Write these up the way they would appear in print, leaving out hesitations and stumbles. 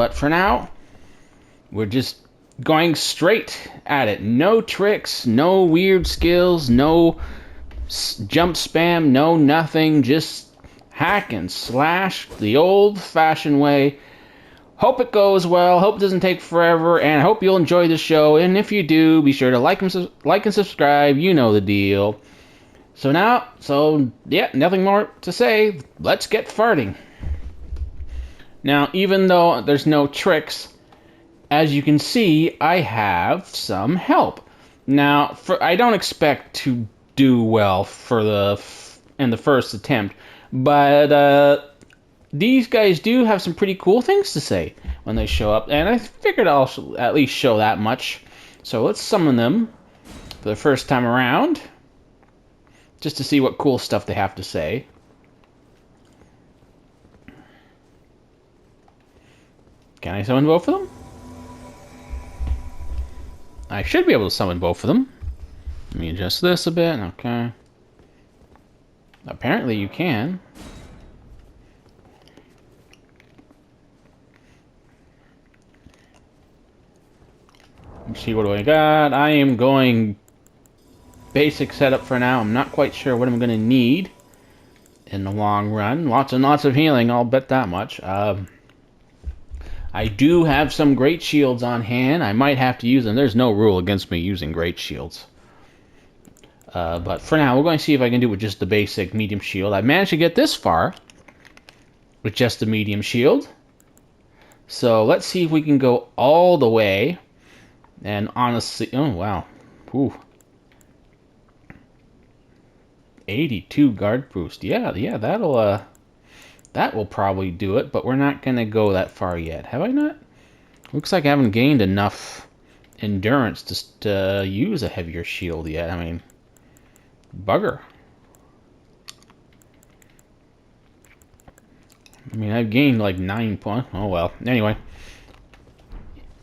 But for now, we're just going straight at it. No tricks, no weird skills, no jump spam, no nothing. Just hack and slash the old-fashioned way. Hope it goes well, hope it doesn't take forever, and I hope you'll enjoy the show. And if you do, be sure to like and subscribe. You know the deal. So yeah, nothing more to say. Let's get farting. Now, even though there's no tricks, as you can see, I have some help. Now, I don't expect to do well in the first attempt, but these guys do have some pretty cool things to say when they show up, and I figured I'll at least show that much. So let's summon them for the first time around, just to see what cool stuff they have to say. Can I summon both of them? I should be able to summon both of them. Let me adjust this a bit. Okay. Apparently you can. Let's see, what do I got? I am going basic setup for now. I'm not quite sure what I'm going to need in the long run. Lots and lots of healing, I'll bet that much. I do have some great shields on hand. I might have to use them. There's no rule against me using great shields. But for now, we're going to see if I can do it with just the basic medium shield. I managed to get this far with just the medium shield. So let's see if we can go all the way. And honestly, oh wow, ooh, 82 guard boost. Yeah, that will probably do it. But we're not gonna go that far yet, have I not? Looks like I haven't gained enough endurance to use a heavier shield yet. I mean, bugger. I mean, I've gained like 9 points. Oh well. Anyway.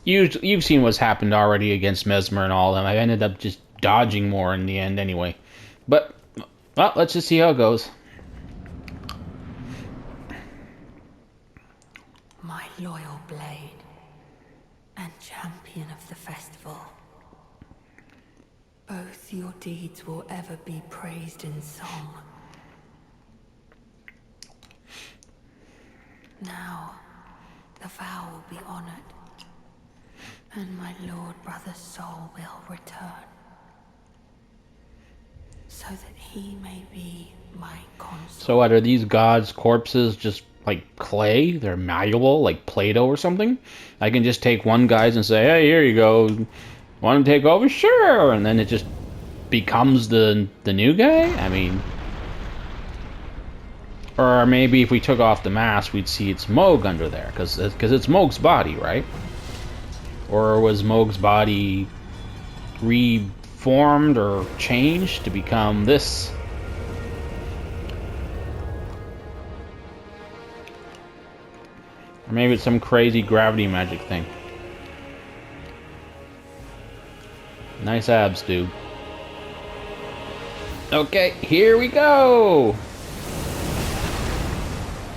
You've seen what's happened already against Mesmer and all of them. I ended up just dodging more in the end anyway. But, well, let's just see how it goes. My loyal blade and champion of the festival. Both your deeds will ever be praised in song. Now, the vow will be honored. And my lord brother's soul will return, so that he may be my consort. So what, are these gods' corpses just like clay? They're malleable, like Play-Doh or something? I can just take one guy's and say, hey, here you go. Want to take over? Sure! And then it just becomes the new guy? I mean... Or maybe if we took off the mask, we'd see it's Moog under there, because it's Moog's body, right? Or was Moog's body reformed or changed to become this? Or maybe it's some crazy gravity magic thing. Nice abs, dude. Okay, here we go!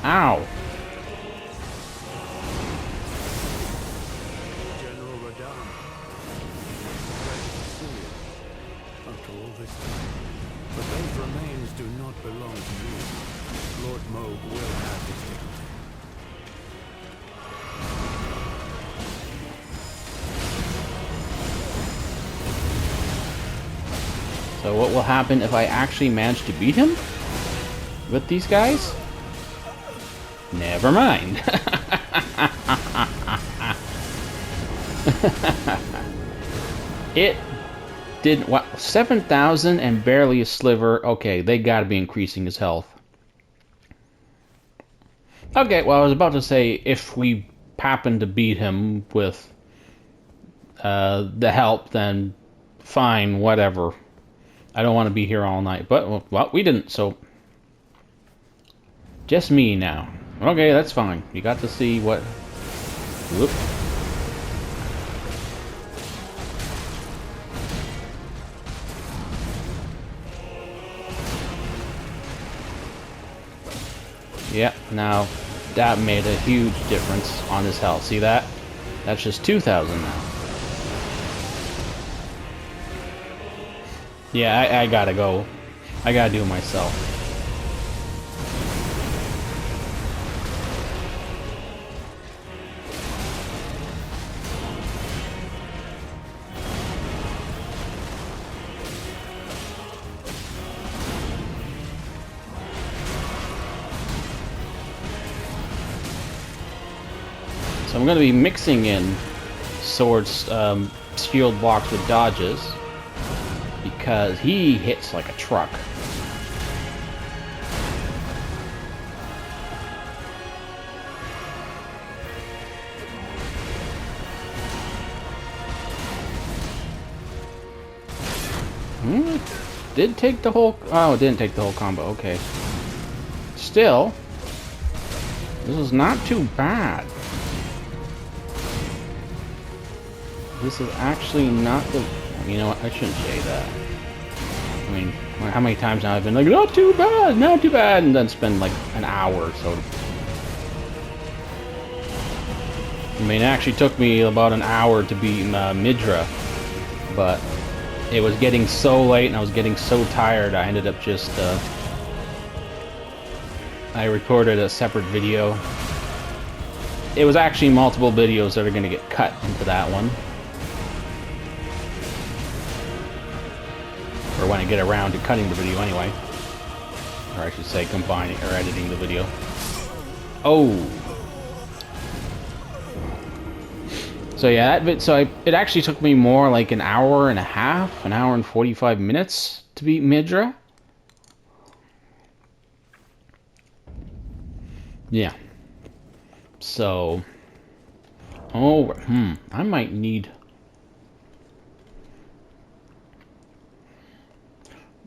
Ow. So what will happen if I actually manage to beat him with these guys? Never mind. It didn't... What? 7,000 and barely a sliver. Okay, they gotta be increasing his health. Okay, well, I was about to say, if we happen to beat him with the help, then fine, whatever. I don't want to be here all night. But, well, we didn't, so... Just me now. Okay, that's fine. You got to see what... Whoop. Yeah, now That made a huge difference on his health. See that? That's just 2,000 now. Yeah, I gotta go. I gotta do it myself. So I'm going to be mixing in swords, shield blocks with dodges, because he hits like a truck. Did take the whole... Oh, it didn't take the whole combo. Okay. Still, this is not too bad. This is actually not the... You know what? I shouldn't say that. I mean, how many times now I've been like, not too bad, not too bad, and then spend like an hour or so. I mean, it actually took me about an hour to beat Midra, but it was getting so late and I was getting so tired, I ended up just... I recorded a separate video. It was actually multiple videos that are going to get cut into that one. Or when I get around to cutting the video anyway. Or I should say combining or editing the video. Oh! So yeah, it actually took me more like an hour and a half, an hour and 45 minutes to beat Midra. Yeah. So... Oh, I might need...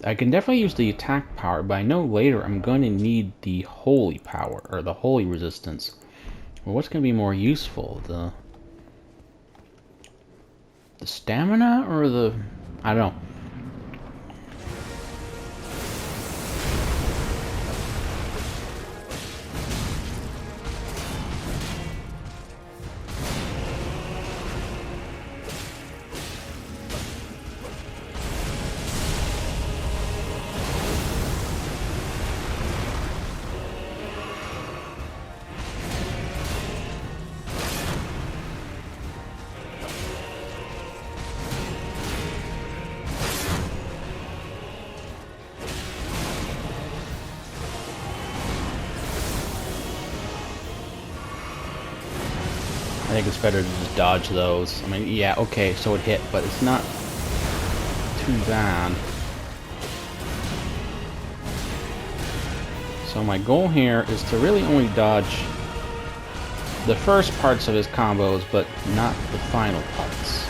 I can definitely use the attack power, but I know later I'm going to need the holy power, or the holy resistance. Well, what's going to be more useful? The stamina, or the... I don't know. I think it's better to just dodge those. I mean, yeah, okay, so it hit, but it's not too bad. So my goal here is to really only dodge the first parts of his combos, but not the final parts.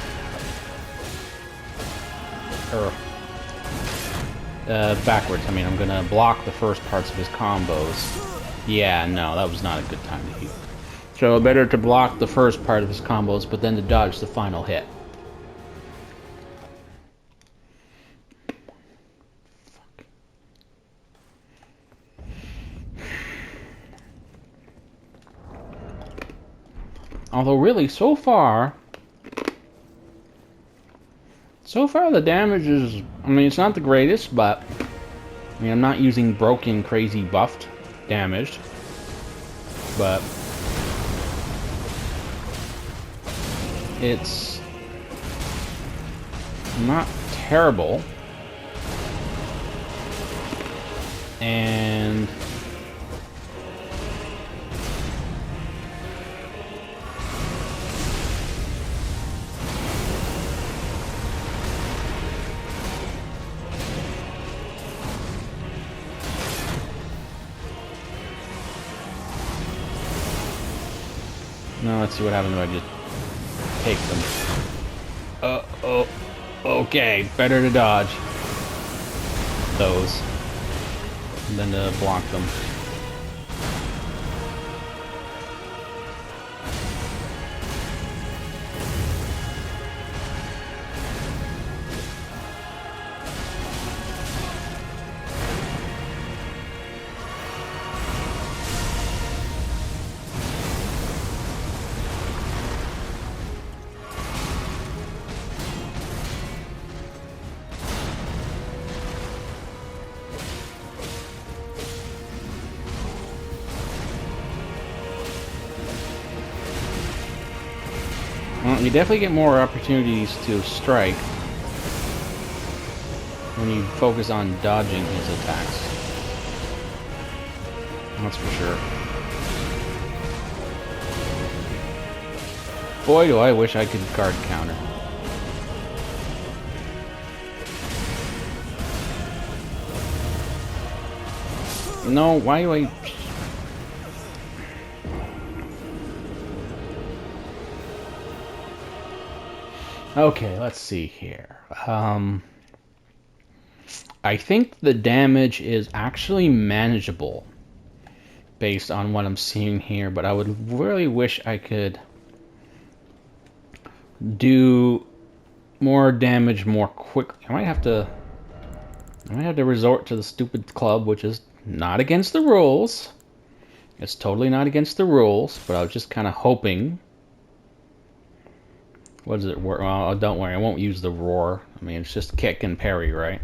Backwards. I mean, I'm gonna block the first parts of his combos. Yeah, no, that was not a good time to heal. So better to block the first part of his combos, but then to dodge the final hit. Although really, so far the damage is, I mean, it's not the greatest, but I mean, I'm not using broken, crazy, buffed damage, but it's not terrible. And now let's see what happens when I just take them. Okay, better to dodge those than to block them. Well, you definitely get more opportunities to strike when you focus on dodging his attacks. That's for sure. Boy, do I wish I could guard counter. No, why do I... Okay, let's see here. I think the damage is actually manageable based on what I'm seeing here, but I would really wish I could do more damage more quickly. I might have to resort to the stupid club, which is not against the rules. It's totally not against the rules, but I was just kind of hoping. What does it work? Well, don't worry, I won't use the roar. I mean, it's just kick and parry, right?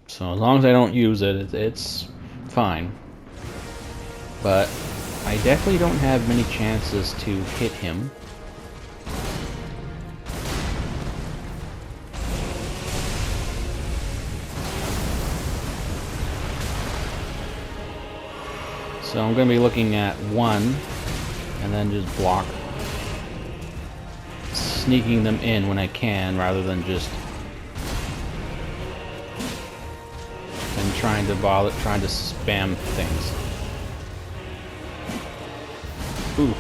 So as long as I don't use it, it's fine. But I definitely don't have many chances to hit him. So I'm going to be looking at 1 and then just block, sneaking them in when I can rather than just trying to spam things. Ooh.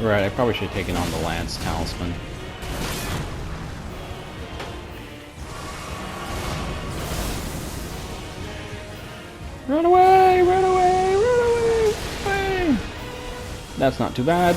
Right, I probably should have taken on the Lance Talisman. Run away! Run away! Run away! Away! That's not too bad.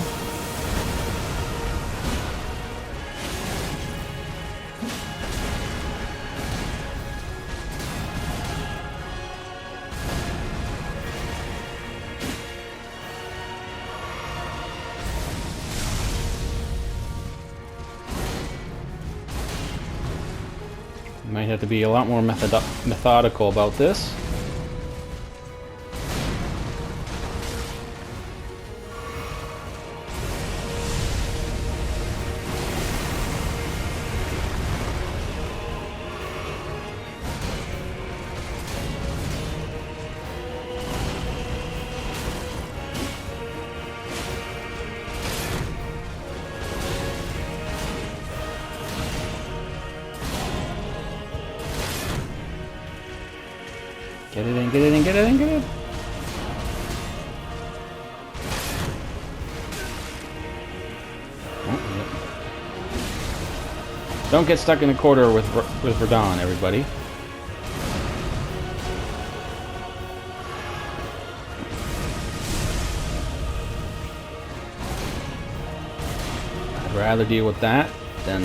Might have to be a lot more methodical about this. Get it in, get it in, get it in, get it in. Oh, yep. Don't get stuck in a corner with Ronin, everybody. I'd rather deal with that than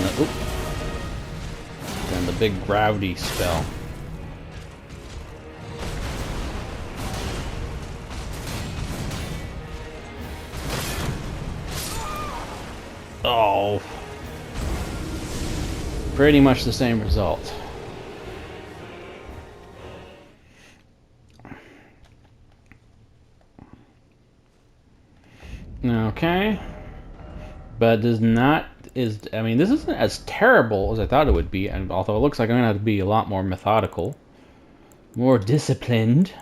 the big gravity spell. Oh, pretty much the same result. Okay, but I mean, this isn't as terrible as I thought it would be, and although it looks like I'm gonna have to be a lot more methodical, more disciplined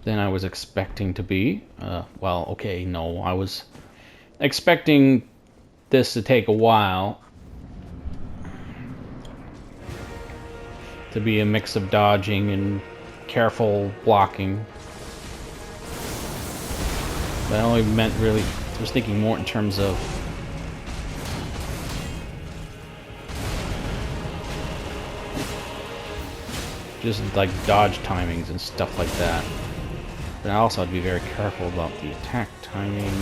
than I was expecting to be. Well, okay, no, I was expecting this to take a while, to be a mix of dodging and careful blocking. But I only meant really, I was thinking more in terms of just like dodge timings and stuff like that. But I also had to be very careful about the attack timing.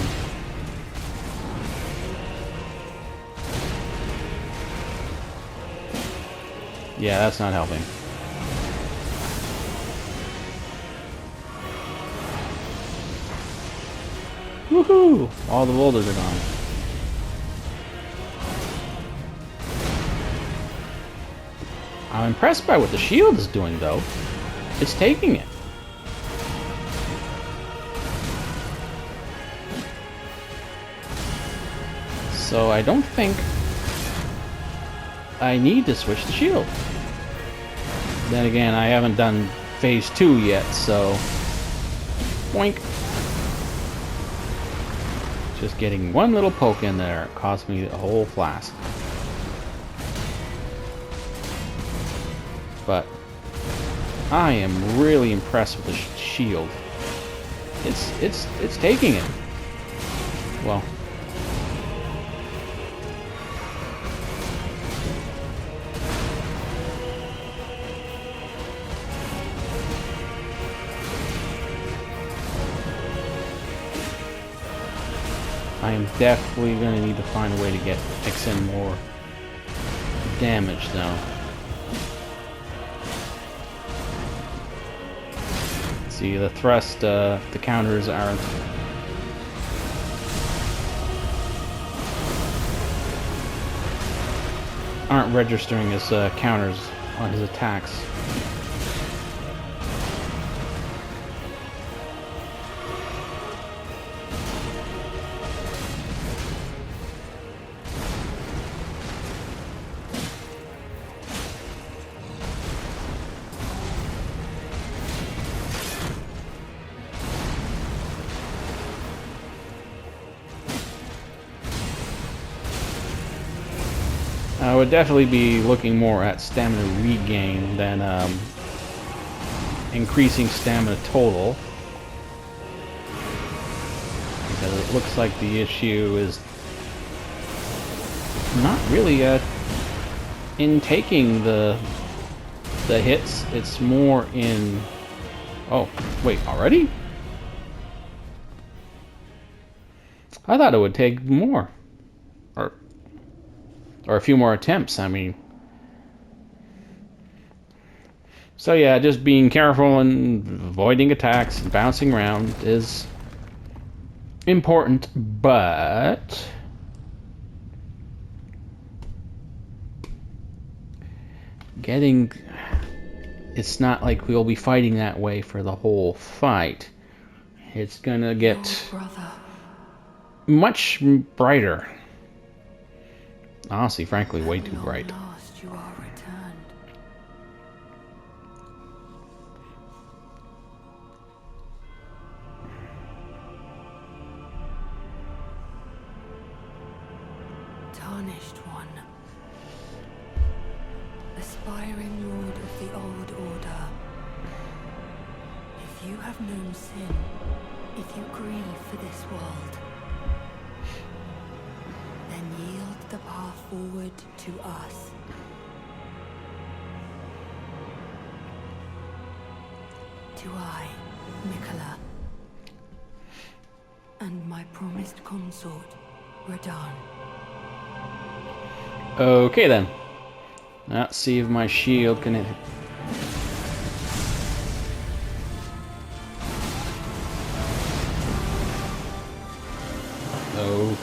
Yeah, that's not helping. Woohoo! All the boulders are gone. I'm impressed by what the shield is doing, though. It's taking it. So I don't think I need to switch the shield. Then again, I haven't done phase 2 yet, so boink. Just getting one little poke in there cost me a whole flask. But I am really impressed with the shield. It's taking it. Well, I am definitely going to need to find a way to mix in more damage now. See, the thrust, the counters aren't registering as counters on his attacks. I would definitely be looking more at stamina regain than increasing stamina total, because it looks like the issue is not really in taking the hits. It's more in... Oh, wait, already? I thought it would take more. Or a few more attempts, I mean. So yeah, just being careful and avoiding attacks and bouncing around is important, but it's not like we'll be fighting that way for the whole fight. It's gonna get much brighter. Honestly, frankly, way too bright. Last you are returned. Tarnished one, aspiring lord of the old order. If you have known sin, if you grieve for this world, then yield the path forward to us. To I, Mikola, and my promised consort, Radahn. Okay then. Let's see if my shield can hit. Oh.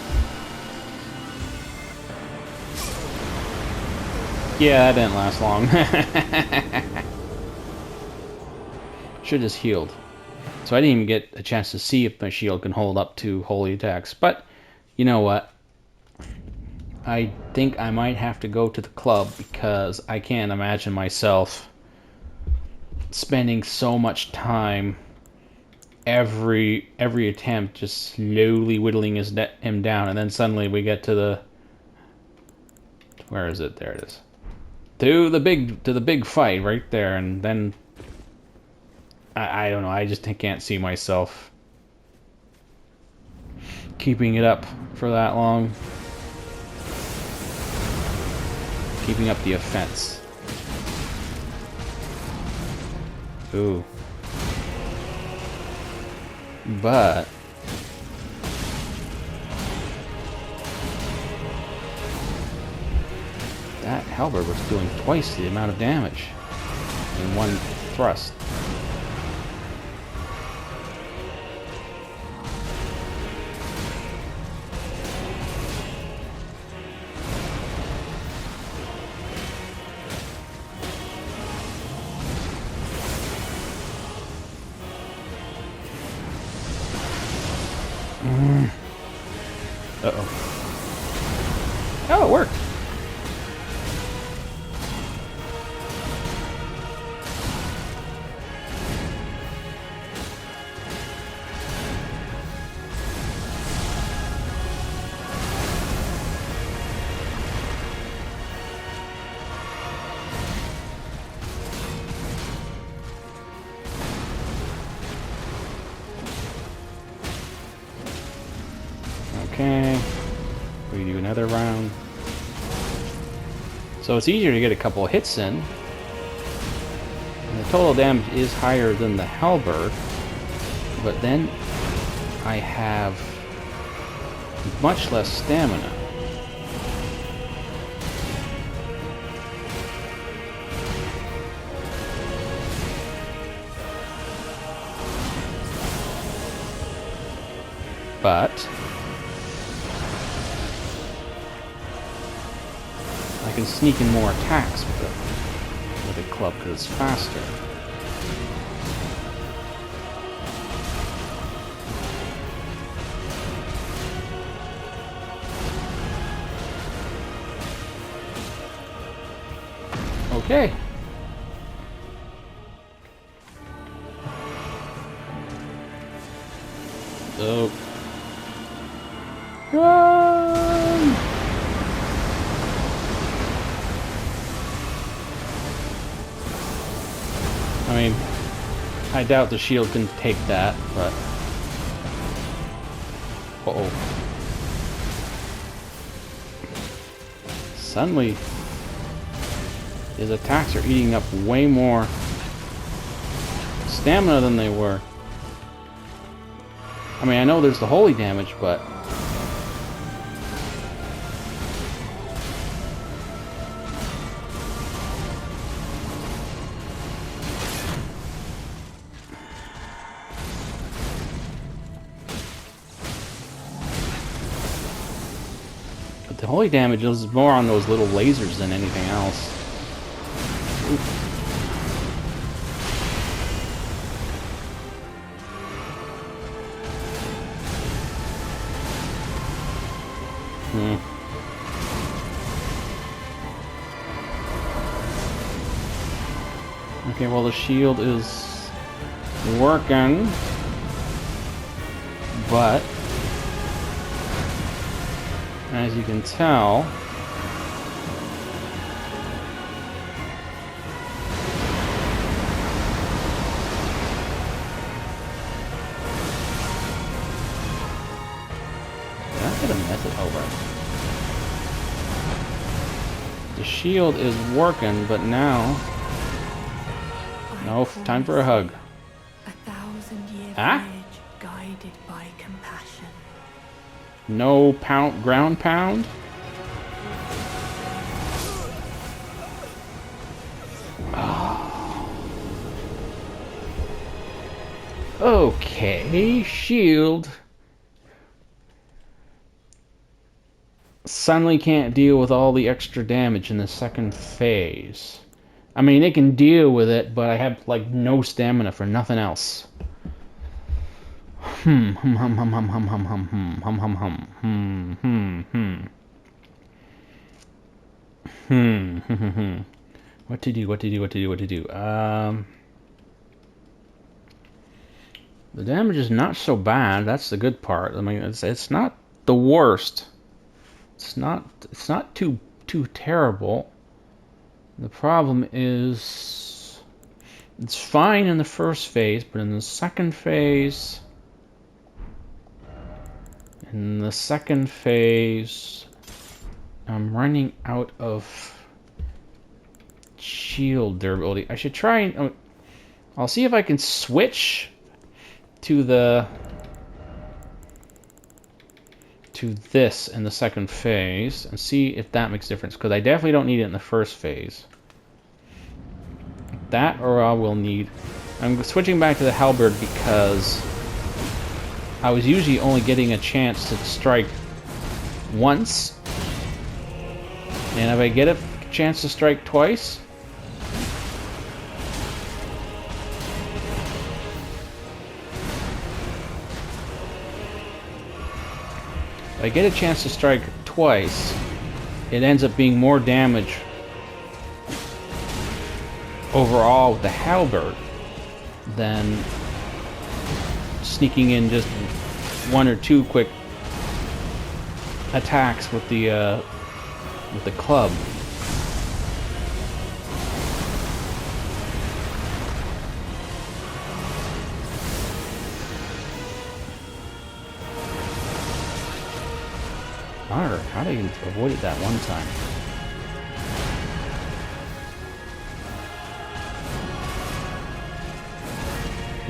Yeah, that didn't last long. Should just healed. So I didn't even get a chance to see if my shield can hold up to holy attacks. But, you know what? I think I might have to go to the club, because I can't imagine myself spending so much time every attempt just slowly whittling him down, and then suddenly we get to the... Where is it? There it is. To the big fight right there, and then I don't know, I just can't see myself keeping it up for that long. Keeping up the offense. Ooh. But that halberd was doing twice the amount of damage in one thrust. Uh-oh. Oh, it worked. Okay, we do another round. So it's easier to get a couple of hits in. And the total damage is higher than the halberd, but then I have much less stamina. But I can sneak in more attacks with a club because it's faster. Okay. So run! I mean, I doubt the shield can take that, but... Uh-oh. Suddenly, his attacks are eating up way more stamina than they were. I mean, I know there's the holy damage, but... the holy damage is more on those little lasers than anything else. Oop. Okay, well, the shield is working, but as you can tell, did I get a message over? The shield is working, but now, no, time for a hug. 1,000-year Ah? voyage guided by compassion. No ground pound? Oh. Okay, shield. Suddenly can't deal with all the extra damage in the second phase. I mean, it can deal with it, but I have, like, no stamina for nothing else. What to do? The damage is not so bad. That's the good part. I mean, it's not the worst. It's not too terrible. The problem is it's fine in the first phase, but in the second phase, I'm running out of shield durability. I should try and I'll see if I can switch to this in the second phase and see if that makes a difference, because I definitely don't need it in the first phase. That, or I will need... I'm switching back to the halberd because I was usually only getting a chance to strike once, and if I get a chance to strike twice, I get a chance to strike twice, it ends up being more damage overall with the halberd than sneaking in just one or two quick attacks with the club. How did I avoid it that one time?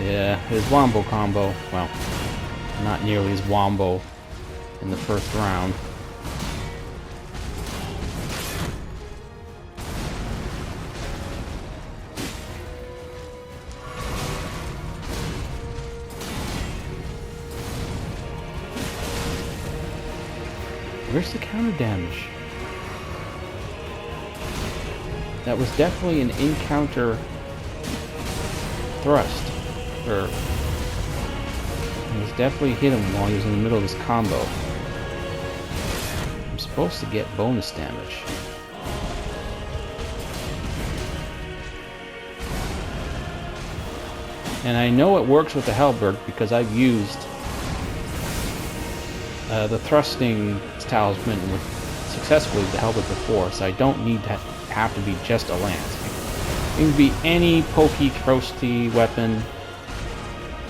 Yeah, his wombo combo, well, not nearly as wombo in the first round. Where's the counter damage? That was definitely an in-counter thrust. Or it was definitely hit him while he was in the middle of his combo. I'm supposed to get bonus damage. And I know it works with the halberd because I've used the thrusting talisman successfully with the halberd before, so I don't need to have to be just a lance. It can be any pokey, thrusty weapon,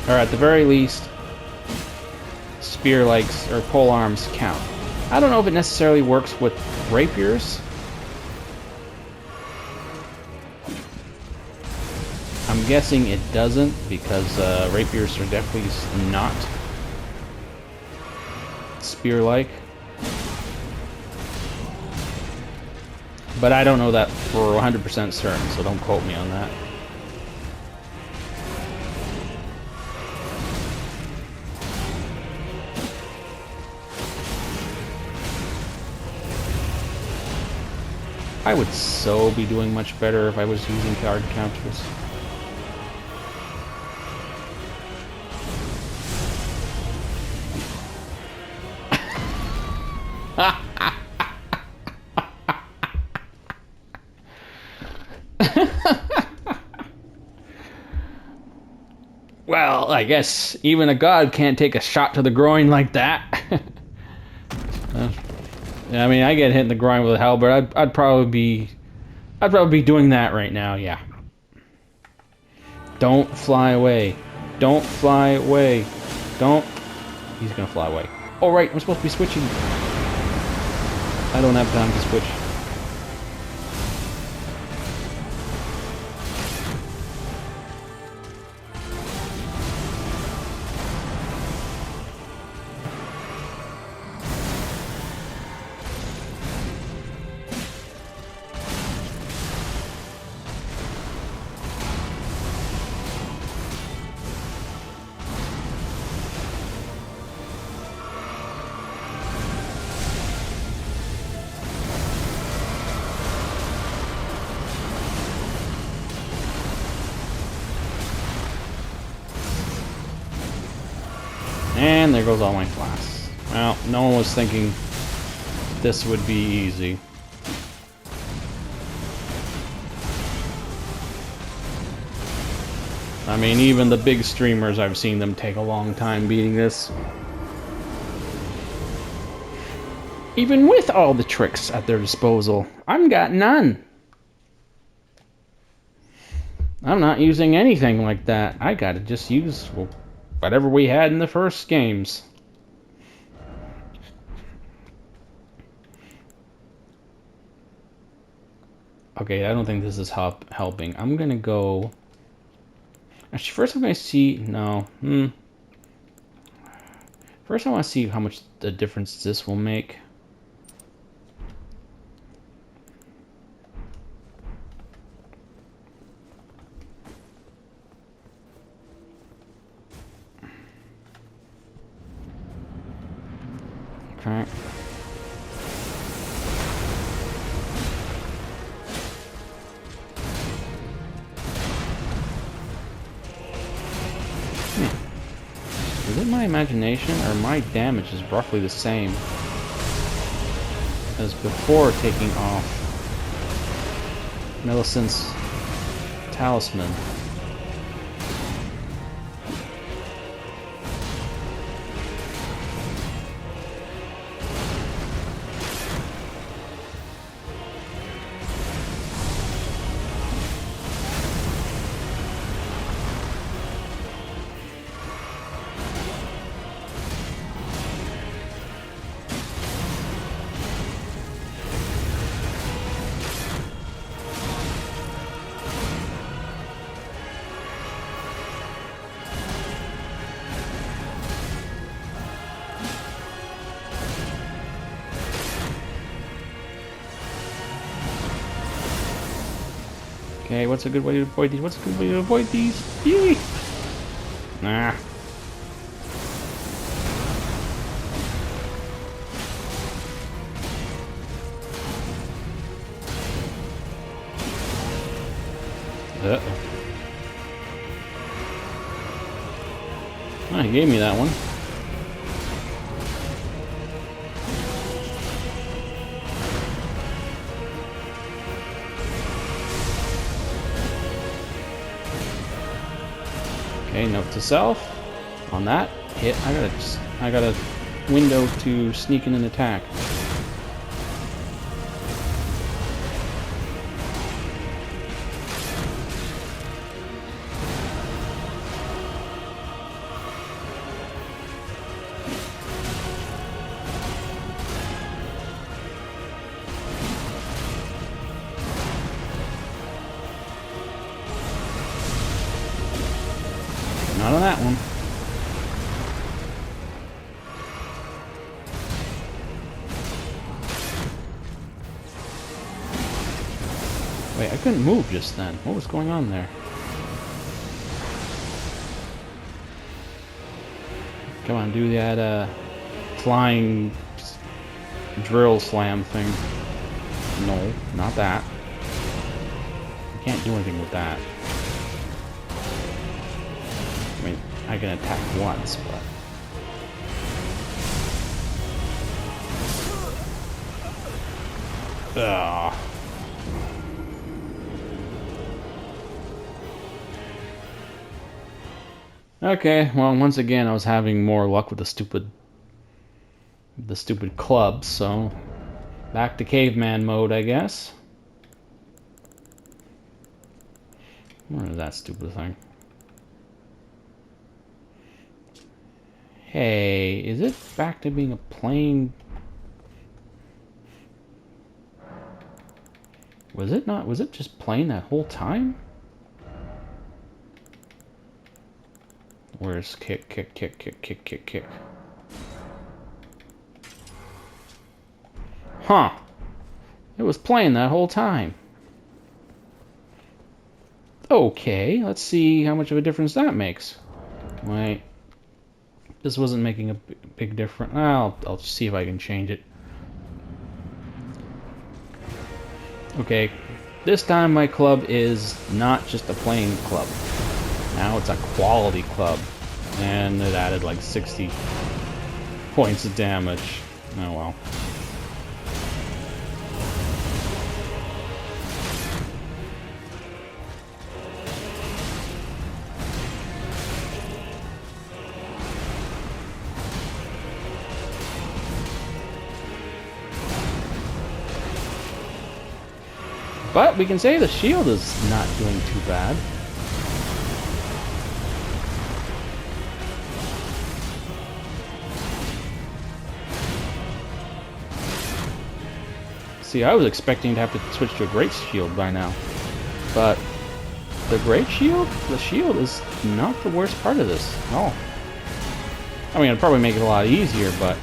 or at the very least, spear-likes or pole arms count. I don't know if it necessarily works with rapiers. I'm guessing it doesn't because rapiers are definitely not spear-like. But I don't know that for 100% certain, so don't quote me on that. I would so be doing much better if I was using card counters. Well, I guess even a god can't take a shot to the groin like that. I mean, I get hit in the groin with a halberd. I'd probably be doing that right now. Yeah. Don't fly away. Don't fly away. Don't. He's gonna fly away. Oh right, I'm supposed to be switching. I don't have time to switch. And there goes all my class. Well, no one was thinking this would be easy. I mean, even the big streamers, I've seen them take a long time beating this. Even with all the tricks at their disposal, I've got none. I'm not using anything like that. I gotta just use, well, whatever we had in the first games. Okay, I don't think this is helping. I'm gonna go... Actually, first I'm gonna see... No. First I want to see how much the difference this will make. Okay. Is it my imagination or my damage is roughly the same? as before taking off Millicent's talisman. Okay, what's a good way to avoid these? What's a good way to avoid these? Yee! Nah. Uh-oh. Oh, he gave me that one. Okay, note to self. On that hit, I got a window to sneak in an attack. Not on that one. Wait, I couldn't move just then. What was going on there? Come on, do that flying drill slam thing. No, not that. I can't do anything with that. I mean, I can attack once, but... Ugh. Okay, well, once again, I was having more luck with the stupid clubs, so... Back to caveman mode, I guess. Where is that stupid thing? Hey, is it back to being a plain... Was it not? Was it just plain that whole time? Where's kick, kick, kick, kick, kick, kick, kick? Huh. It was plain that whole time. Okay, let's see how much of a difference that makes. Wait. This wasn't making a big difference. I'll see if I can change it. Okay, this time my club is not just a plain club. Now it's a quality club. And it added like 60 points of damage. Oh well. But we can say the shield is not doing too bad. See, I was expecting to have to switch to a great shield by now. But the great shield? The shield is not the worst part of this at all. I mean, it'd probably make it a lot easier, but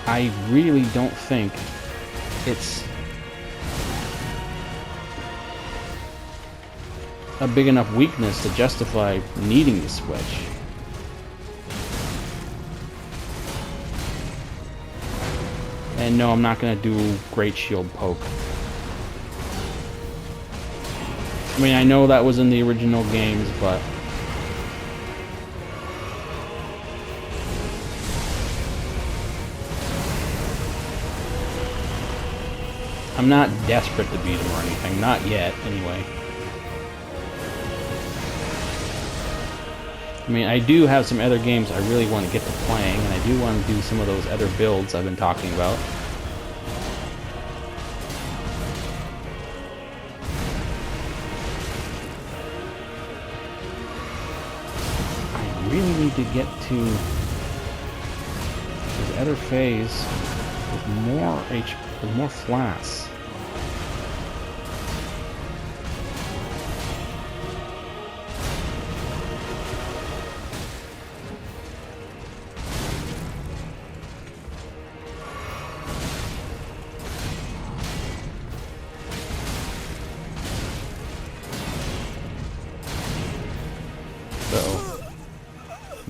I really don't think it's a big enough weakness to justify needing to switch. And no, I'm not going to do Great Shield Poke. I mean, I know that was in the original games, but... I'm not desperate to beat him or anything. Not yet, anyway. I mean, I do have some other games I really want to get to playing, and I do want to do some of those other builds I've been talking about. I really need to get to this other phase with more HP, with more flats.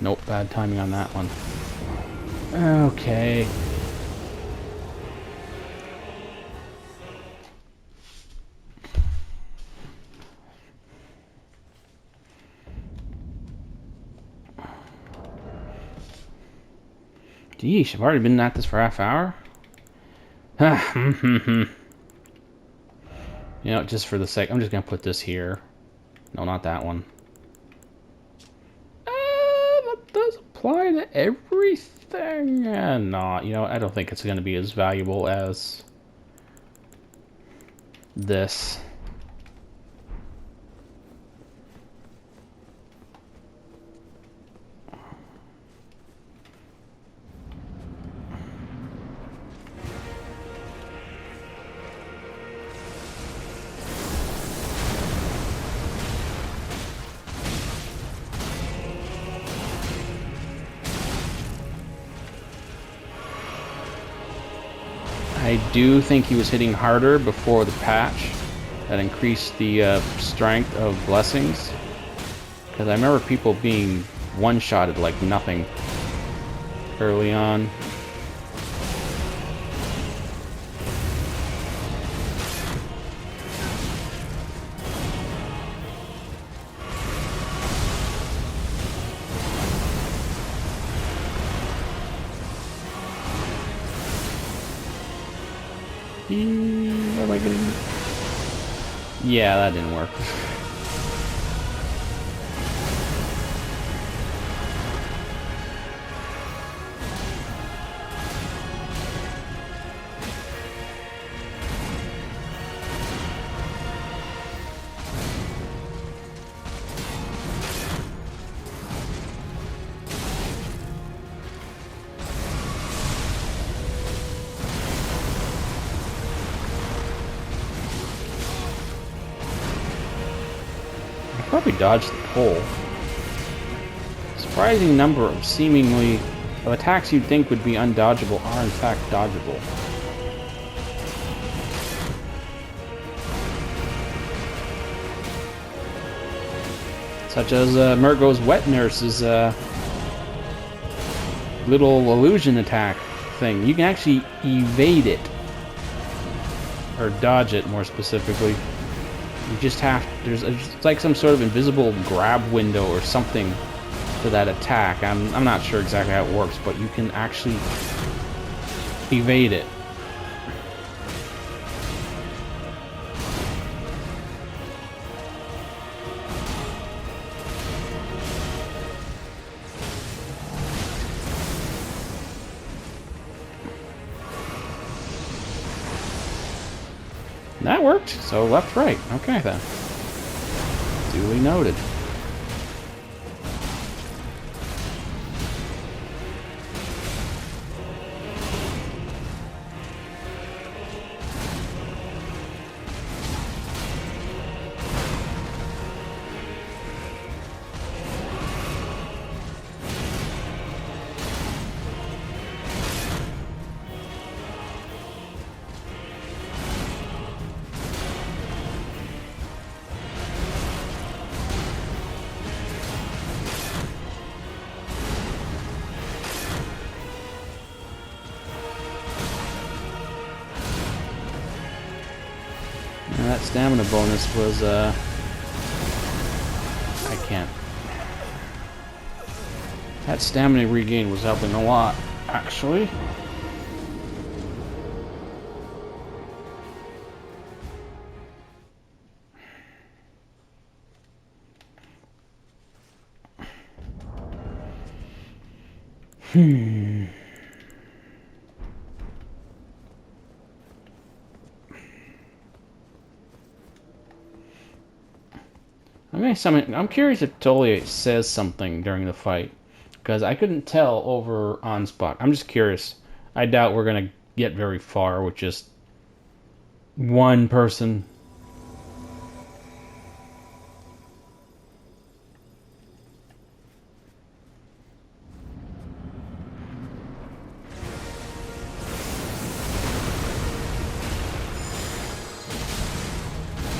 Nope, bad timing on that one. Okay. Geesh, I've already been at this for half hour. You know, just for the sake, I'm just gonna put this here. No, not that one. That does apply to everything. No, you know, I don't think it's gonna be as valuable as this. I do think he was hitting harder before the patch that increased the strength of blessings. Because I remember people being one-shotted like nothing early on. What am I getting? Yeah, that didn't work. Probably dodged the pole. Surprising number of seemingly of attacks you'd think would be undodgeable are in fact dodgeable. Such as Murgo's wet nurse's little illusion attack thing. You can actually evade it. Or dodge it, more specifically. You just have, it's like some sort of invisible grab window or something to that attack. I'm not sure exactly how it works, but you can actually evade it. That worked. So left, right. Okay then. Duly noted. That stamina bonus was, I can't. That stamina regain was helping a lot, actually. Hmm. I'm curious if Toliate says something during the fight, because I couldn't tell over on spot. I'm just curious. I doubt we're gonna get very far with just one person.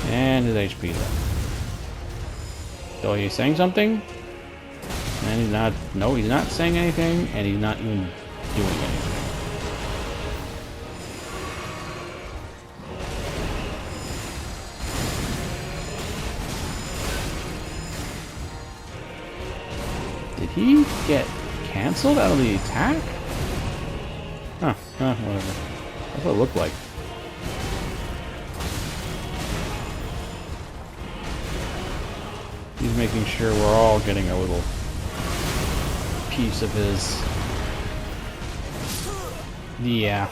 And his HP's up. So he's saying something, and he's not. No, he's not saying anything, and he's not even doing anything. Did he get canceled out of the attack? Huh, whatever. That's what it looked like. He's making sure we're all getting a little piece of his... Yeah.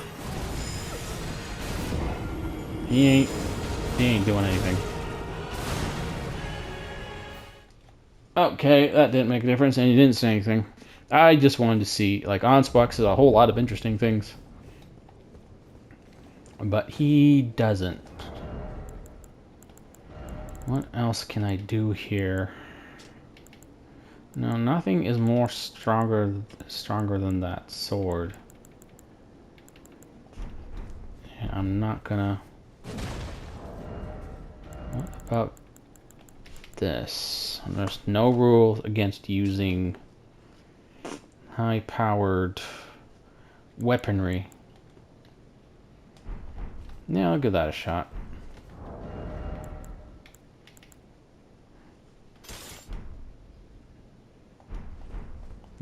He ain't doing anything. Okay, that didn't make a difference, and he didn't say anything. I just wanted to see, like, Onspox is a whole lot of interesting things. But he doesn't. What else can I do here? No, nothing is more stronger than that sword. Yeah, I'm not gonna... What about this? There's no rule against using high-powered weaponry. Yeah, I'll give that a shot.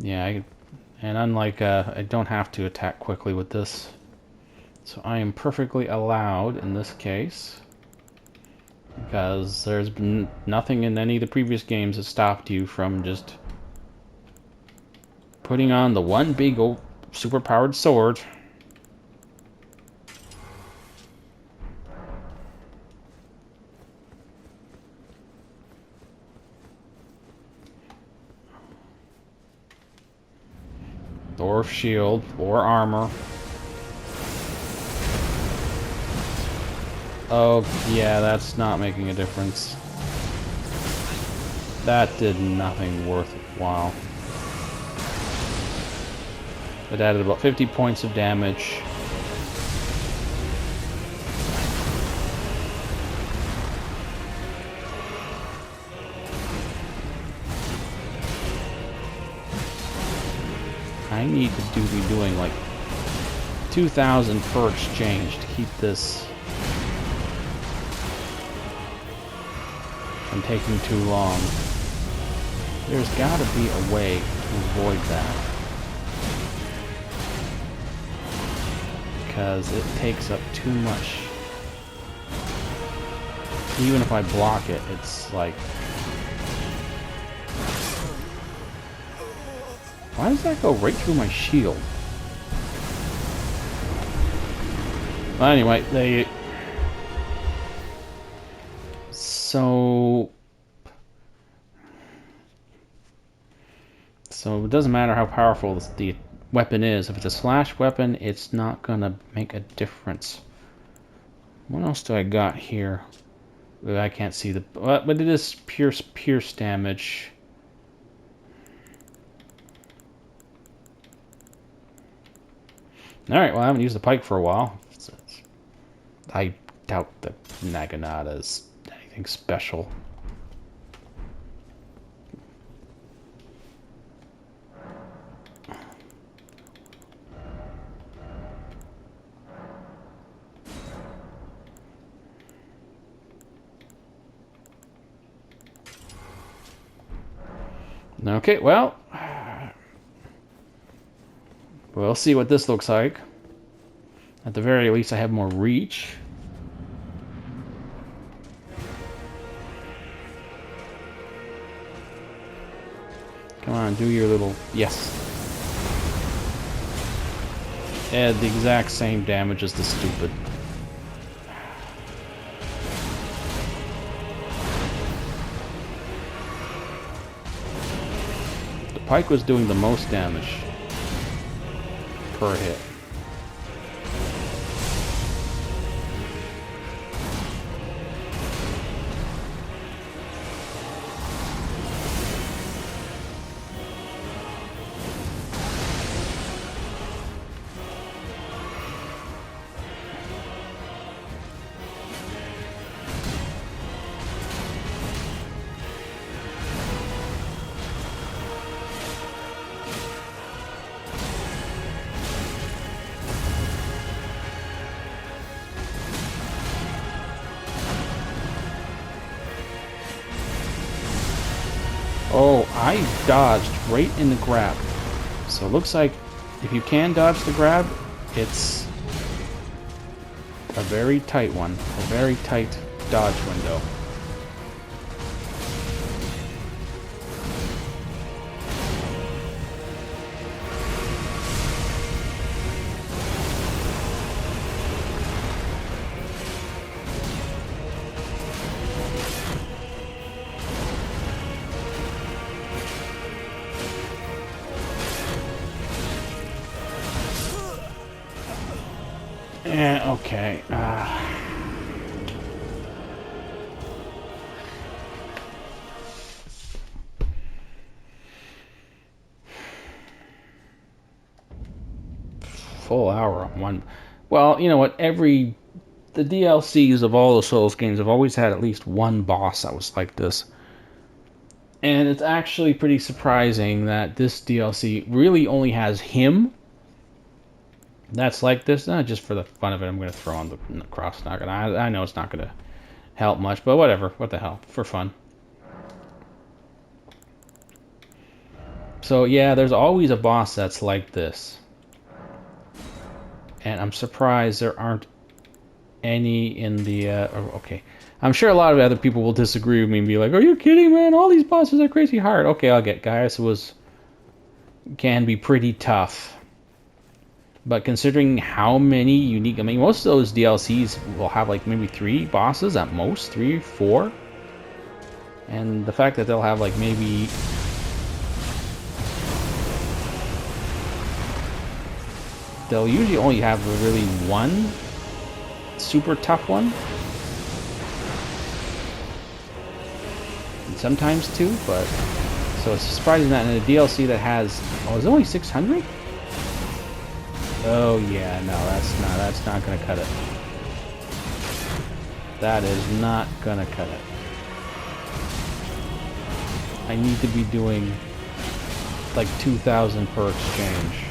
Yeah, and unlike, I don't have to attack quickly with this. So I am perfectly allowed in this case. Because there's been nothing in any of the previous games that stopped you from just putting on the one big old super-powered sword. Or shield, or armor. Oh, yeah, that's not making a difference. That did nothing worthwhile. It added about 50 points of damage. I need to be doing like 2,000 per exchange to keep this from taking too long. There's gotta be a way to avoid that. Because it takes up too much. Even if I block it, it's like... Why does that go right through my shield? Well, anyway, they... So it doesn't matter how powerful the weapon is. If it's a slash weapon, it's not gonna make a difference. What else do I got here? I can't see the... But it is pierce damage. Alright, well, I haven't used the pike for a while. I doubt that Naginata is anything special. Okay, well, we'll see what this looks like. At the very least, I have more reach. Come on, do your little... Yes. add the exact same damage as the stupid. The pike was doing the most damage per hit. Oh, I dodged right in the grab. So it looks like if you can dodge the grab, it's a very tight one. A very tight dodge window. Yeah, okay. Full hour on one. Well, you know what? The DLCs of all the Souls games have always had at least one boss that was like this. And it's actually pretty surprising that this DLC really only has him that's like this. Just for the fun of it, I'm going to throw on the cross knock. And I know it's not going to help much, but whatever. What the hell? For fun. So yeah, there's always a boss that's like this. And I'm surprised there aren't any in the... okay. I'm sure a lot of other people will disagree with me and be like, are you kidding, man? All these bosses are crazy hard. Okay, I'll get Gaius can be pretty tough. But considering how many unique... I mean, most of those DLCs will have like maybe 3 bosses at most. 3, 4. And the fact that they'll have like maybe... They'll usually only have really one super tough one. And sometimes 2, but... So it's surprising that in a DLC that has... Oh, is it only 600? Oh yeah, no, that's not gonna cut it. That is not gonna cut it. I need to be doing like 2,000 per exchange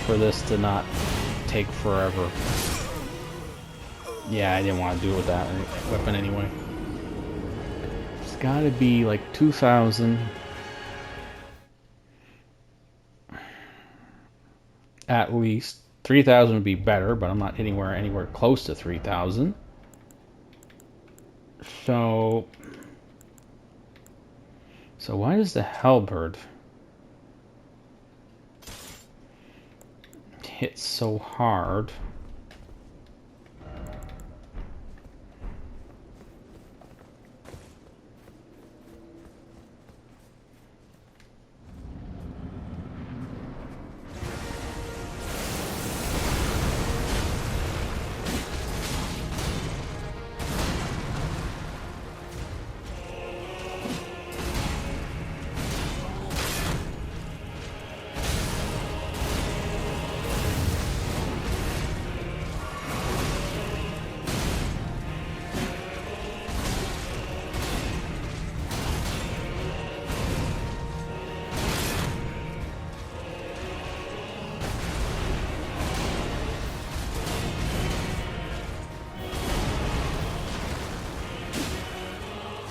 for this to not take forever. Yeah, I didn't want to do it with that weapon anyway. It's gotta be like 2,000. At least 3,000 would be better, but I'm not hitting anywhere close to 3,000. So why does the halberd hit so hard?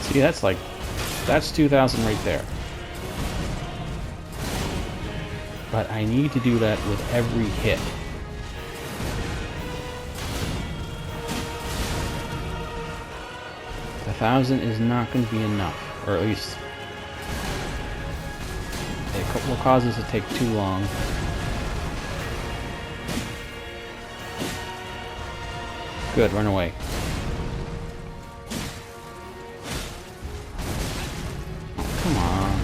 See, that's 2,000 right there. But I need to do that with every hit. The 1,000 is not going to be enough, or at least, of will cause this to take too long. Good, run away. Come on.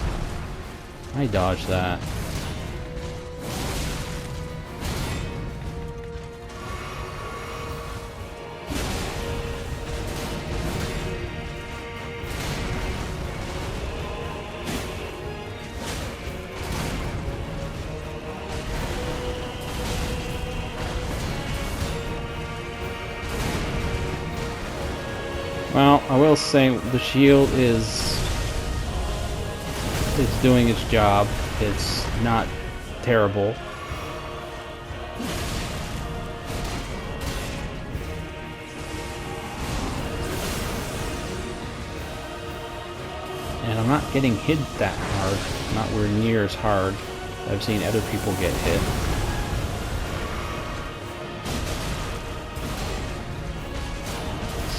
I dodged that. Well, I will say the shield is doing its job. It's not terrible. And I'm not getting hit that hard. Not where near as hard. I've seen other people get hit.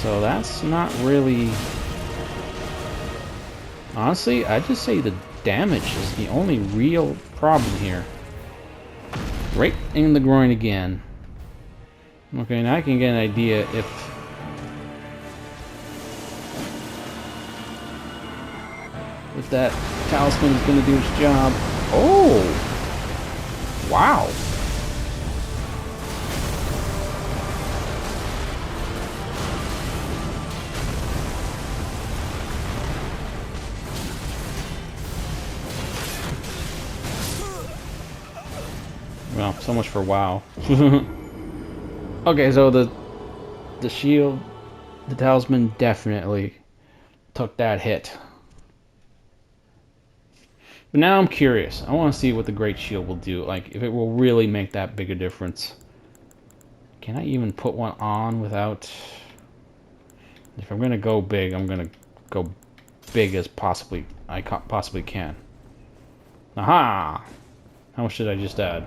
So that's not really... Honestly, I'd just say the damage is the only real problem here. Right in the groin again. Okay, now I can get an idea if that talisman is going to do its job. Oh! Wow! Well, so much for WoW. Okay, so the shield, the talisman definitely took that hit. But now I'm curious. I want to see what the Great Shield will do. Like, if it will really make that big a difference. Can I even put one on without... If I'm going to go big, I'm going to go big as I possibly can. Aha! How much did I just add?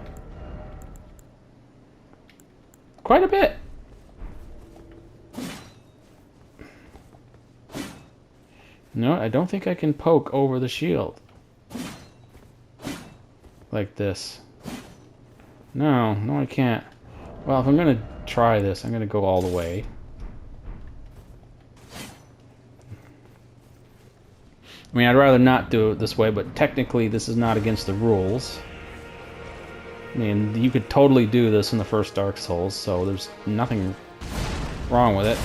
Quite a bit. No, I don't think I can poke over the shield. Like this. No, I can't. Well, if I'm going to try this, I'm going to go all the way. I mean, I'd rather not do it this way, but technically this is not against the rules. I mean, you could totally do this in the first Dark Souls, so there's nothing wrong with it.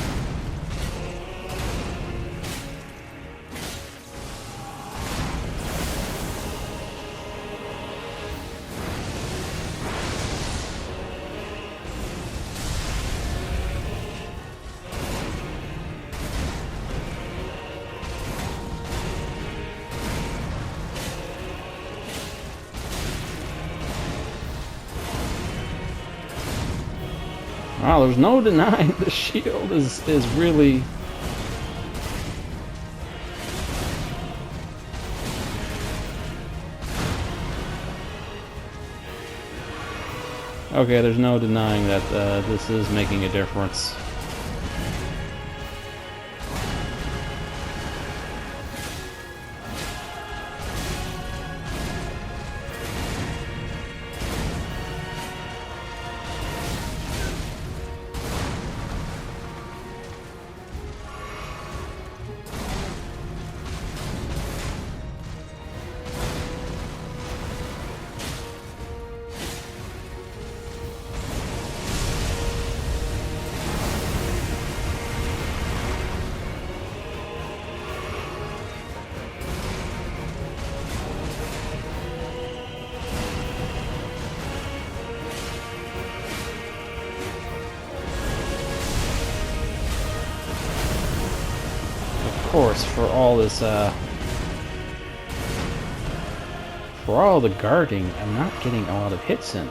Wow, there's no denying the shield is really... Okay, there's no denying that this is making a difference. Of course, for all this, for all the guarding, I'm not getting a lot of hits in.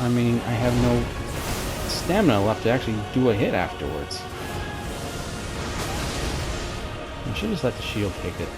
I mean, I have no stamina left to actually do a hit afterwards. I should just let the shield take it.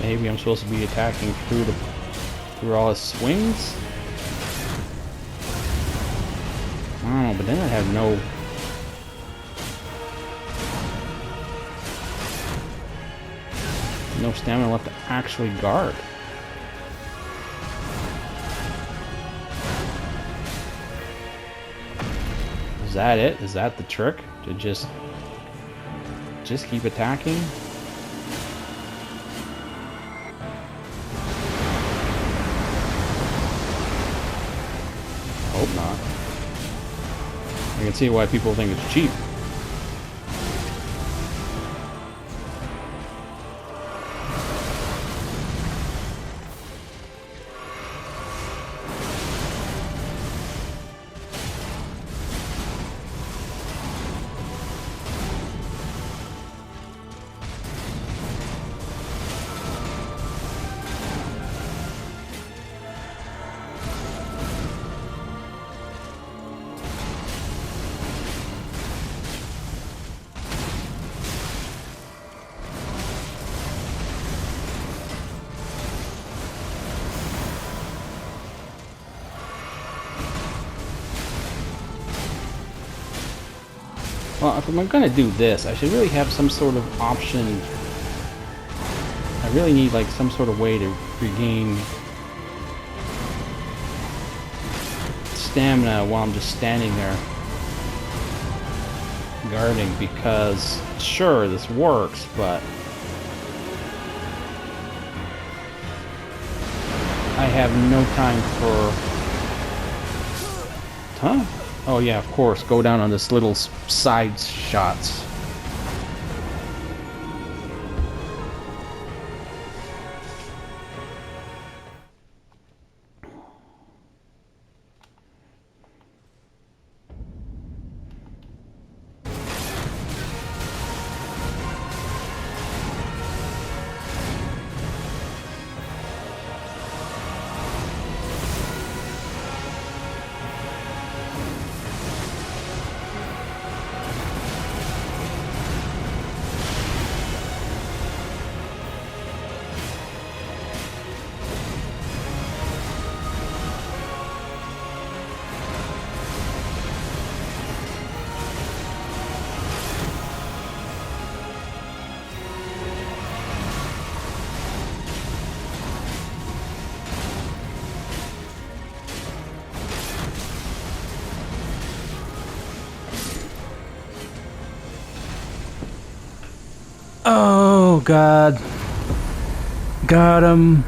Maybe I'm supposed to be attacking through all his swings? I don't know, but then I have no stamina left to actually guard. Is that it? Is that the trick? To just keep attacking? Hope not. I can see why people think it's cheap. Well, if I'm gonna do this, I should really have some sort of option. I really need like some sort of way to regain stamina while I'm just standing there guarding, because sure, this works, but I have no time for... Huh? Oh yeah, of course, go down on this little side shots. Oh god. Got him.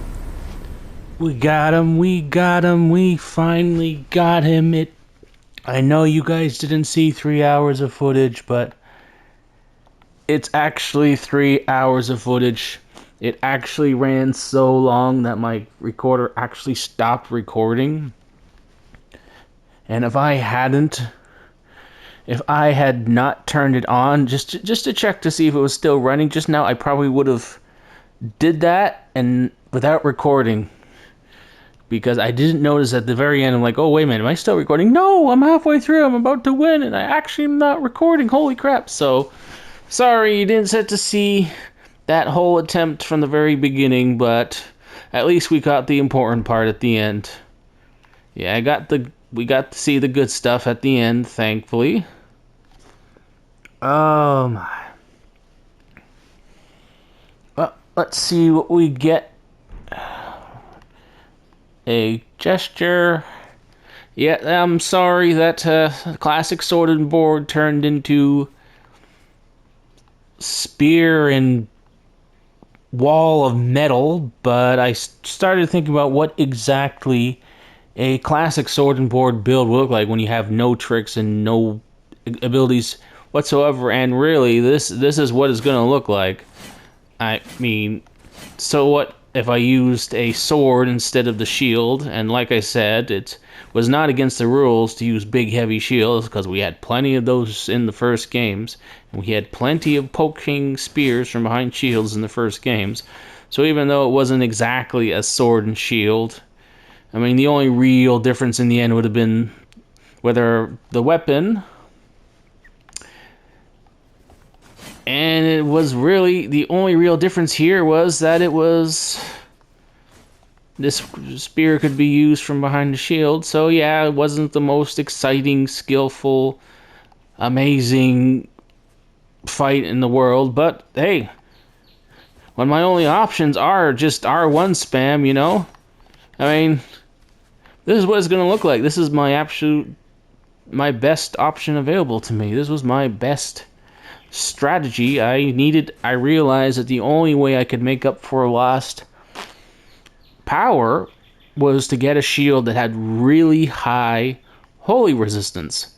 We got him. We got him. We finally got him. I know you guys didn't see 3 hours of footage, but it's actually 3 hours of footage. It actually ran so long that my recorder actually stopped recording. And if I had not turned it on just to check to see if it was still running just now, I probably would have did that and without recording, because I didn't notice at the very end. I'm like, oh wait a minute, am I still recording? No, I'm halfway through, I'm about to win, and I actually am not recording. Holy crap. So sorry you didn't get to see that whole attempt from the very beginning, but at least we got the important part at the end. Yeah, we got to see the good stuff at the end, thankfully. Oh my. Well, let's see what we get. A gesture. Yeah, I'm sorry that classic sword and board turned into spear and wall of metal, but I started thinking about what exactly a classic sword and board build will look like when you have no tricks and no abilities whatsoever, and really this is what it's going to look like. I mean, so what if I used a sword instead of the shield? And like I said, it was not against the rules to use big heavy shields, because we had plenty of those in the first games, and we had plenty of poking spears from behind shields in the first games. So even though it wasn't exactly a sword and shield, I mean, the only real difference in the end would have been whether the weapon And it was really, the only real difference here was that it was, this spear could be used from behind the shield. So yeah, it wasn't the most exciting, skillful, amazing fight in the world, but hey, when my only options are just R1 spam, you know? I mean, this is what it's gonna look like. This is my best option available to me. This was my best strategy. I realized that the only way I could make up for lost power was to get a shield that had really high holy resistance.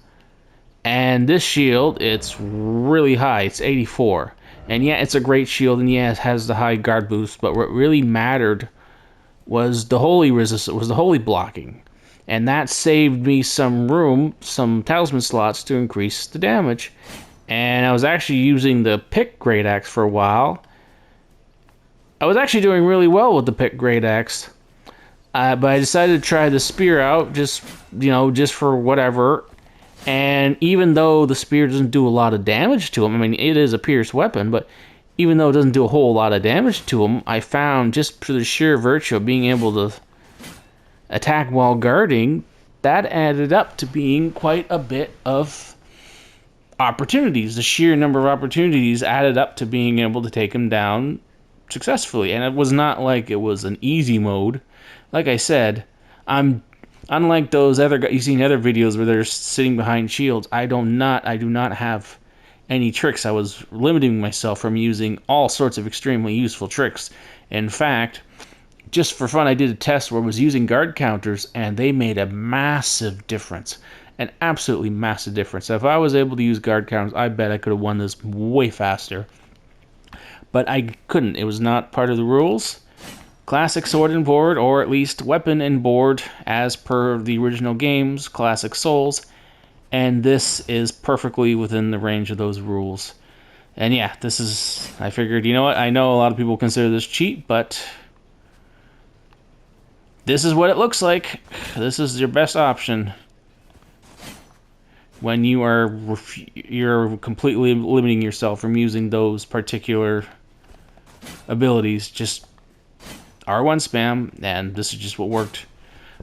And this shield, it's really high. It's 84. And yeah, it's a great shield, and yeah, it has the high guard boost, but what really mattered was the holy resistance, was the holy blocking. And that saved me some room, some talisman slots to increase the damage. And I was actually using the pick great axe for a while. I was actually doing really well with the pick great axe. But I decided to try the spear out, just for whatever. And even though the spear doesn't do a lot of damage to him, I mean, it is a pierced weapon, but even though it doesn't do a whole lot of damage to him, I found just for the sheer virtue of being able to attack while guarding, that added up to being quite a bit of opportunities. The sheer number of opportunities added up to being able to take him down successfully. And it was not like it was an easy mode. Like I said, unlike those other guys, you've seen other videos where they're sitting behind shields. I do not have any tricks. I was limiting myself from using all sorts of extremely useful tricks. In fact, just for fun, I did a test where I was using guard counters, and they made a massive difference. An absolutely massive difference. If I was able to use guard counters, I bet I could have won this way faster. But I couldn't. It was not part of the rules. Classic sword and board, or at least weapon and board, as per the original games, Classic Souls, and this is perfectly within the range of those rules. And yeah, I figured, you know what, I know a lot of people consider this cheat, but this is what it looks like. This is your best option when you're completely limiting yourself from using those particular abilities. Just R1 spam, and this is just what worked.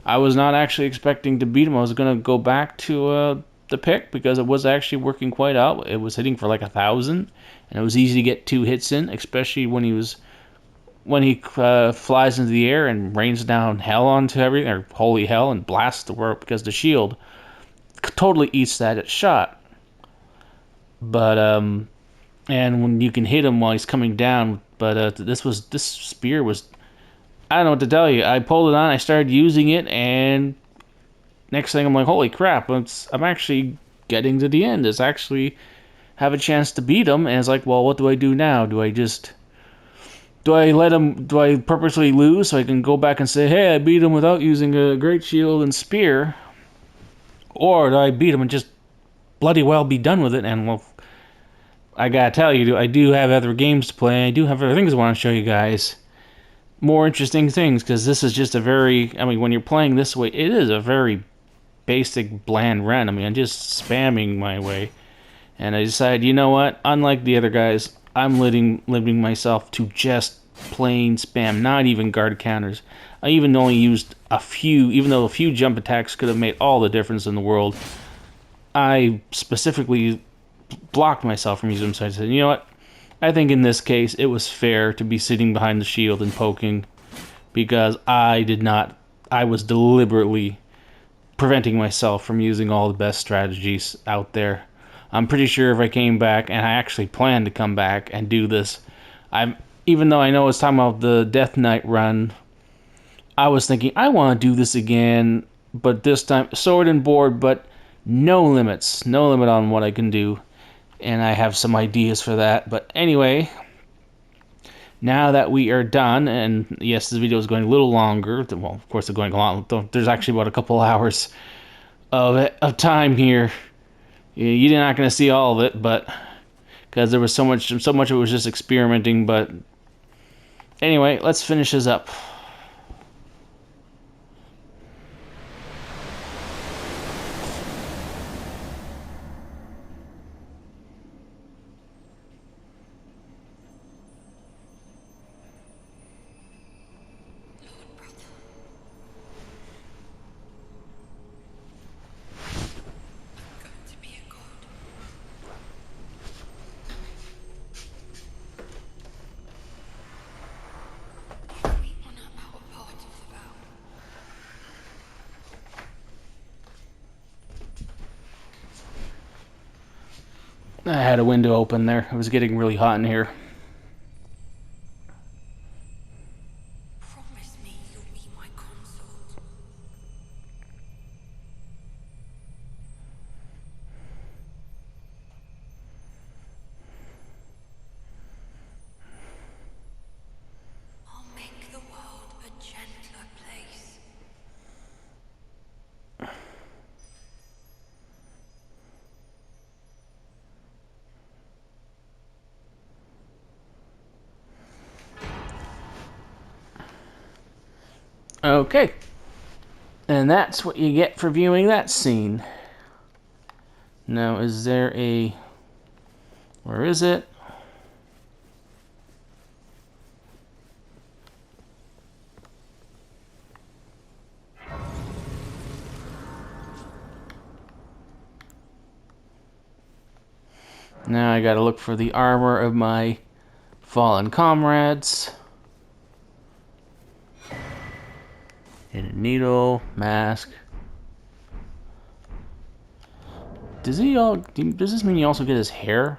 I was not actually expecting to beat him. I was going to go back to the pick because it was actually working quite out. It was hitting for like 1,000, and it was easy to get 2 hits in, especially when he flies into the air and rains down hell onto everything, or holy hell, and blasts the world, because the shield totally eats that shot. But and when you can hit him while he's coming down, but this spear was, I don't know what to tell you. I pulled it on, I started using it, and next thing I'm like, holy crap, I'm actually getting to the end. It's actually have a chance to beat him, and it's like, well, what do I do now? Do I purposely lose so I can go back and say, hey, I beat him without using a great shield and spear? Or do I beat him and just bloody well be done with it? And well, I gotta tell you, I do have other games to play. I do have other things I want to show you guys. More interesting things, because this is just when you're playing this way, it is a very basic, bland run. I mean, I'm just spamming my way. And I decided, you know what? Unlike the other guys, I'm limiting myself to just plain spam, not even guard counters. I even only used a few, even though a few jump attacks could have made all the difference in the world. I specifically blocked myself from using them, so I said, you know what? I think in this case, it was fair to be sitting behind the shield and poking, because I was deliberately preventing myself from using all the best strategies out there. I'm pretty sure if I came back, and I actually planned to come back and do this, even though I know it's talking about the Death Knight run, I was thinking, I want to do this again, but this time, sword and board, but no limits. No limit on what I can do. And I have some ideas for that. But anyway, now that we are done, and yes, this video is going a little longer. Well, of course, it's going a lot. There's actually about a couple hours of time here. You're not going to see all of it, but because there was so much of it was just experimenting. But anyway, let's finish this up. I had a window open there. It was getting really hot in here. Promise me you'll be my consort. I'll make the world a gentler place. Okay. And that's what you get for viewing that scene. Now, is there a... Where is it? Now I gotta look for the armor of my fallen comrades. And a needle, mask. Does this mean you also get his hair?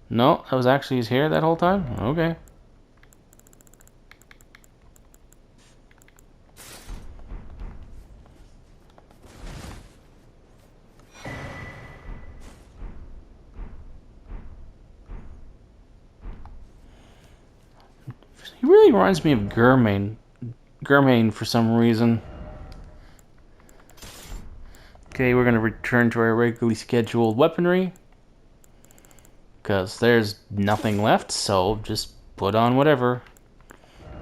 No, that was actually his hair that whole time? Okay. He really reminds me of Germain for some reason. Okay, we're gonna return to our regularly scheduled weaponry. Because there's nothing left, so just put on whatever.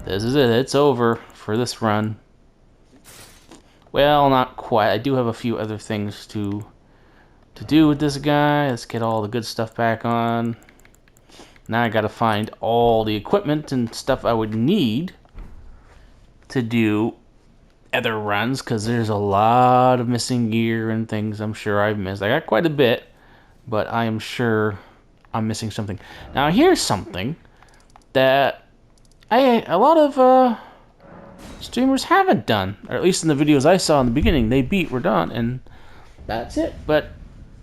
This is it, it's over for this run. Well, not quite. I do have a few other things to do with this guy. Let's get all the good stuff back on. Now I gotta find all the equipment and stuff I would need to do other runs, because there's a lot of missing gear and things I'm sure I've missed. I got quite a bit, but I am sure I'm missing something. Now here's something that a lot of streamers haven't done, or at least in the videos I saw in the beginning. They beat Ronin and that's it. But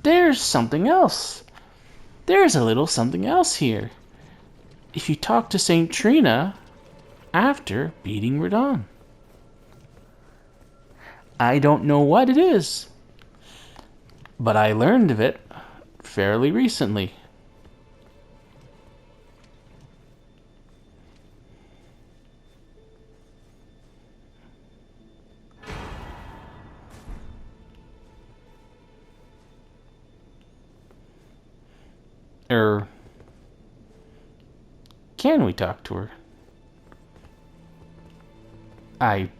there's something else. There's a little something else here. If you talk to Saint Trina after beating Ronin, I don't know what it is, but I learned of it fairly recently. Or can we talk to her? I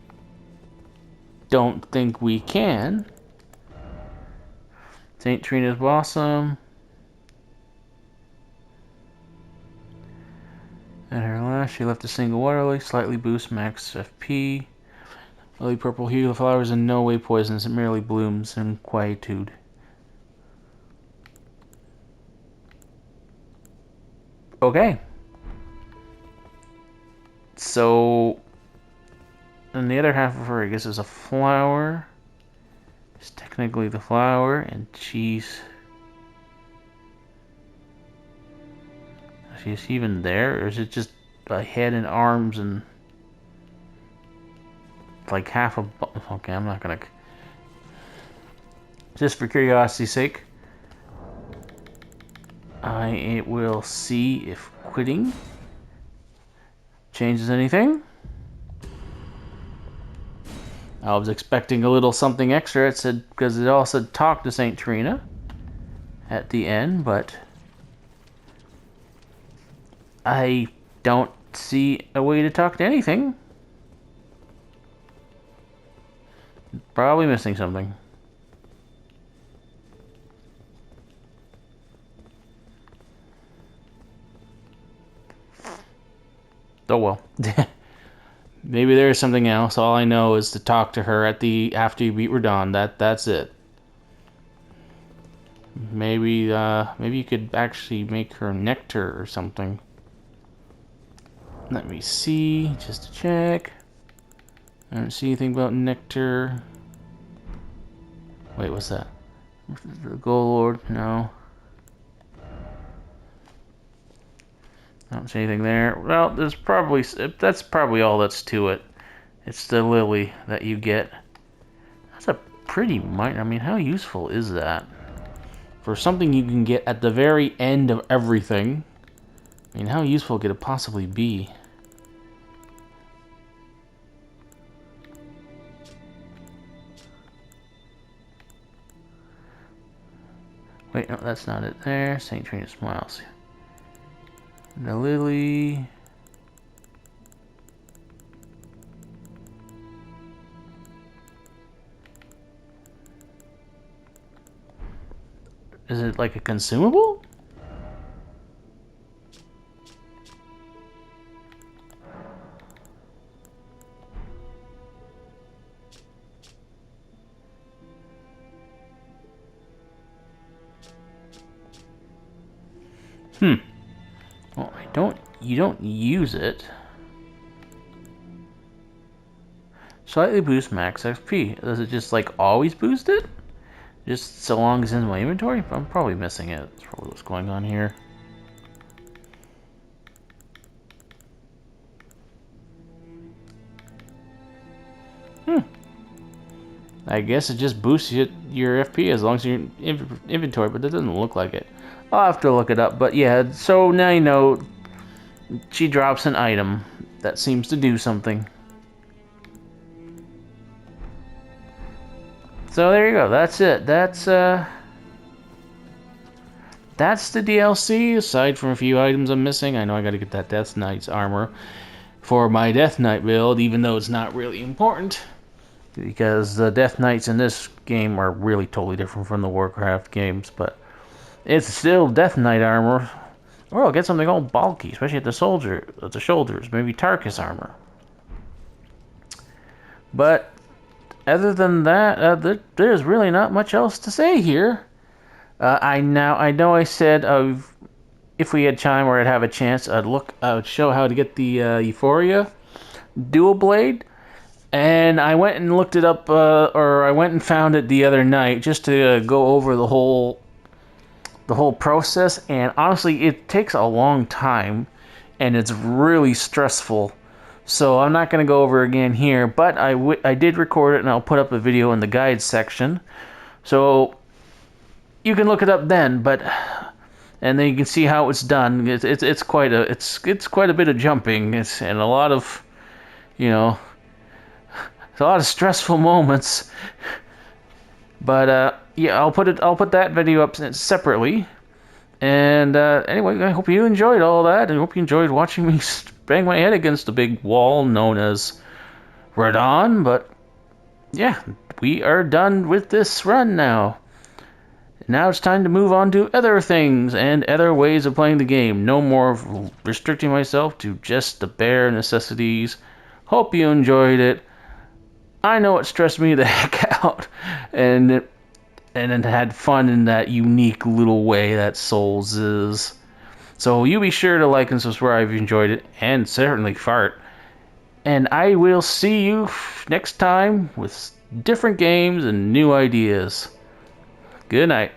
don't think we can. Saint Trina's Blossom. At her last, she left a single water lily, slightly boosts max FP. Lily purple hue, the flower is in no way poisonous, it merely blooms in quietude. Okay. So, and the other half of her, I guess, is a flower. It's technically the flower, and she's even there, or is it just a head and arms and like half a... Okay, I'm not gonna... Just for curiosity's sake, I will see if quitting changes anything. I was expecting a little something extra. It said, because it all said talk to Saint Trina at the end, but I don't see a way to talk to anything. Probably missing something. Oh well. Maybe there's something else. All I know is to talk to her at the after you beat Ronin. That's it. Maybe maybe you could actually make her nectar or something. Let me see, just to check. I don't see anything about nectar. Wait, what's that? The Gold Lord? No. I don't see anything there. Well, that's probably all that's to it. It's the lily that you get. That's a pretty mine. I mean, how useful is that? For something you can get at the very end of everything. I mean, how useful could it possibly be? Wait, no, that's not it there. St. Trina Smiles. The lily. Is it like a consumable? Well, you don't use it. Slightly boost max XP. Does it just like always boost it? Just so long as it's in my inventory? I'm probably missing it. That's probably what's going on here. I guess it just boosts your FP as long as you're in inventory, but that doesn't look like it. I'll have to look it up, but yeah, so now you know she drops an item that seems to do something. So there you go, that's it. That's the DLC, aside from a few items I'm missing. I know I gotta get that Death Knight's armor for my Death Knight build, even though it's not really important. Because the Death Knights in this game are really totally different from the Warcraft games, but it's still Death Knight armor. Or I'll get something all bulky, especially at the shoulders, maybe Tarkus armor. But other than that, there's really not much else to say here. I know I said if we had time or I'd have a chance, I would show how to get the Euphoria dual blade. And I went and looked it up, or I went and found it the other night just to go over the whole process. And honestly, it takes a long time, and it's really stressful. So I'm not going to go over it again here, but I did record it, and I'll put up a video in the guide section, so you can look it up then. And then you can see how it's done. It's quite a bit of jumping, and a lot of, you know. It's a lot of stressful moments, but yeah, I'll put that video up separately. And anyway, I hope you enjoyed all that, and I hope you enjoyed watching me bang my head against the big wall known as Ronin. But yeah, we are done with this run now. Now it's time to move on to other things and other ways of playing the game. No more restricting myself to just the bare necessities. Hope you enjoyed it. I know it stressed me the heck out, and it had fun in that unique little way that Souls is. So you be sure to like and subscribe if you enjoyed it, and certainly fart. And I will see you next time with different games and new ideas. Good night.